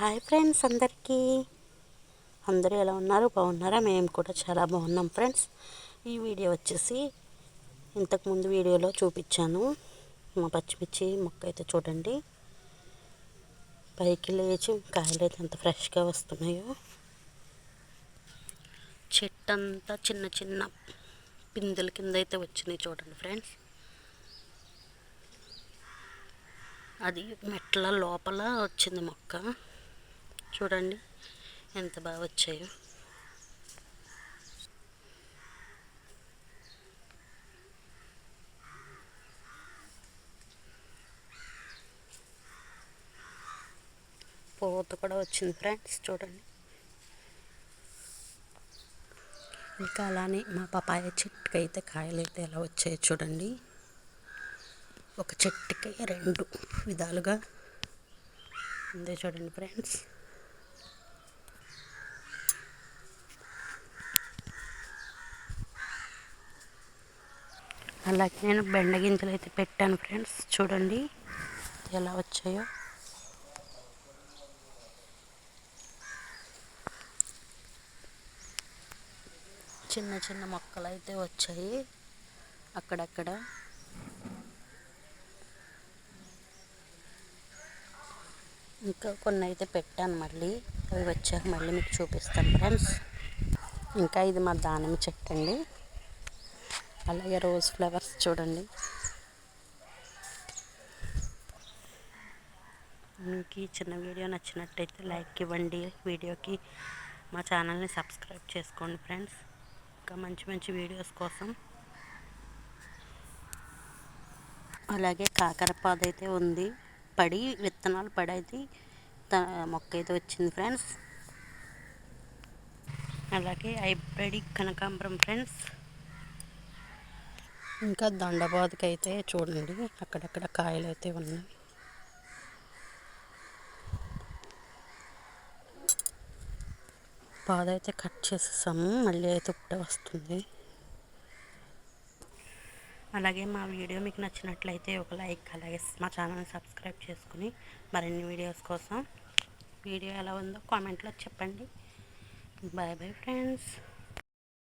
Hi friends, అందరూ ఎలా ఉన్నారు? బాగున్నారా? మేము కూడా చాలా బాగున్నాం ఫ్రెండ్స్. ఈ వీడియో వచ్చేసి ఇంతకుముందు వీడియోలో చూపించాను. మా పచ్చిమిర్చి మొక్క అయితే చూడండి, పైకి లేచి కాయలు అయితే ఎంత ఫ్రెష్గా వస్తున్నాయో. చెట్టు అంతా చిన్న చిన్న పిందెల కింద అయితే వచ్చినాయి చూడండి ఫ్రెండ్స్. అది మెట్ల లోపల వచ్చింది మొక్క. చూడండి ఎంత బాగా వచ్చాయో. పూత కూడా వచ్చింది ఫ్రెండ్స్ చూడండి. ఇంకా అలానే మా పపాయ చెట్టుకి అయితే కాయలు అయితే ఎలా వచ్చాయో చూడండి. ఒక చెట్టుకి 2 విధాలుగా ఉంది చూడండి ఫ్రెండ్స్. అలాగే నేను బెండ గింజలు అయితే పెట్టాను ఫ్రెండ్స్, చూడండి ఎలా వచ్చాయో. చిన్న చిన్న మొక్కలు అయితే వచ్చాయి అక్కడక్కడ. ఇంకా కొన్ని అయితే పెట్టాను, మళ్ళీ అవి వచ్చాక మళ్ళీ మీకు చూపిస్తాను ఫ్రెండ్స్. ఇంకా ఇది మా దానిమ్మ చెట్టు అండి. అలాగే రోజ్ ఫ్లవర్స్ చూడండి. మీకు ఈ చిన్న వీడియో నచ్చినట్టయితే లైక్ ఇవ్వండి. వీడియోకి మా ఛానల్ని సబ్స్క్రైబ్ చేసుకోండి ఫ్రెండ్స్, ఇంకా మంచి మంచి వీడియోస్ కోసం. అలాగే కాకరపాదు అయితే ఉంది, విత్తనాలు పడి అయితే మొక్క అయితే వచ్చింది ఫ్రెండ్స్. అలాగే హైబ్రిడ్ కనకాంబరం ఫ్రెండ్స్. ఇంకా దండబాదుకి అయితే చూడండి అక్కడక్కడ కాయలు అయితే ఉన్నాయి. పాదు అయితే కట్ చేసేసాము, మళ్ళీ అయితే ఇప్పుడే వస్తుంది. అలాగే మా వీడియో మీకు నచ్చినట్లయితే ఒక లైక్, అలాగే మా ఛానల్ని సబ్స్క్రైబ్ చేసుకుని మరిన్ని వీడియోస్ కోసం వీడియో ఎలా ఉందో కామెంట్లో చెప్పండి. Bye bye friends.